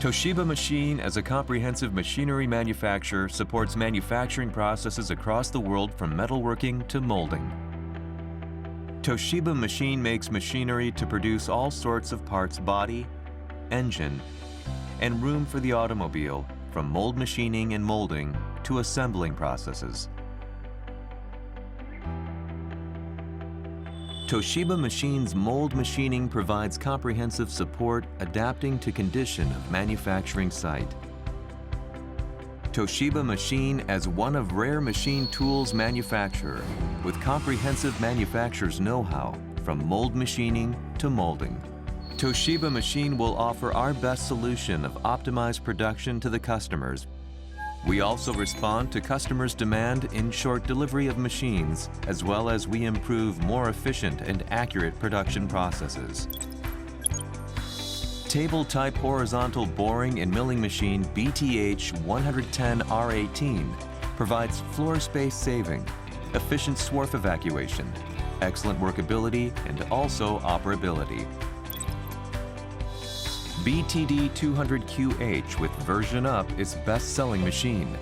Toshiba Machine, as a comprehensive machinery manufacturer, supports manufacturing processes across the world from metalworking to molding. Toshiba Machine makes machinery to produce all sorts of parts: body, engine, and room for the automobile, from mold machining and molding to assembling processes. Toshiba Machine's mold machining provides comprehensive support adapting to condition of manufacturing site. Toshiba Machine, as one of rare machine tools manufacturer with comprehensive manufacturer's know-how from mold machining to molding. Toshiba Machine will offer our best solution of optimized production to the customers. We also respond to customers' demand in short delivery of machines, as well as we improve more efficient and accurate production processes. Table-type horizontal boring and milling machine BTH 110R18 provides floor space saving, efficient swarf evacuation, excellent workability, and also operability. BTD 200QH with version up is best-selling machine.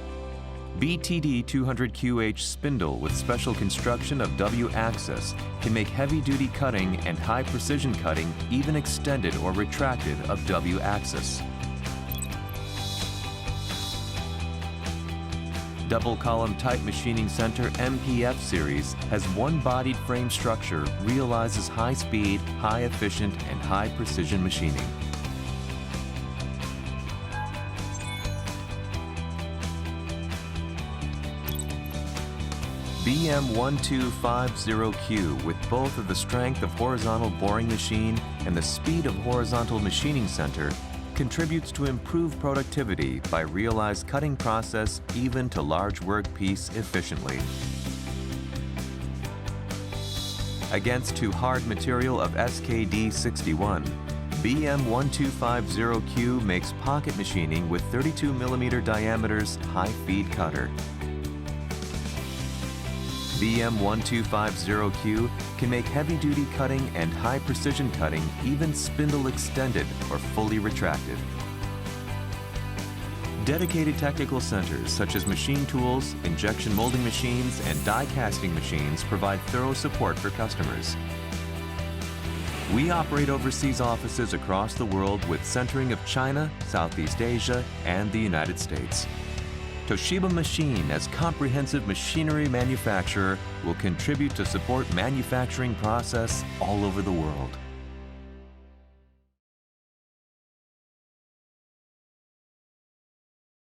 BTD 200QH spindle with special construction of W-axis can make heavy-duty cutting and high-precision cutting even extended or retracted of W-axis. Double-column type machining center MPF series has one-bodied frame structure, realizes high-speed, high-efficient, and high-precision machining. BM1250Q, with both of the strength of horizontal boring machine and the speed of horizontal machining center, contributes to improved productivity by realized cutting process even to large workpiece efficiently. Against to hard material of SKD61, BM1250Q makes pocket machining with 32mm diameters high-feed cutter. BM1250Q can make heavy-duty cutting and high-precision cutting even spindle extended or fully retracted. Dedicated technical centers such as machine tools, injection molding machines, and die casting machines provide thorough support for customers. We operate overseas offices across the world with centering of China, Southeast Asia, and the United States. Toshiba Machine, as comprehensive machinery manufacturer, will contribute to support manufacturing process all over the world.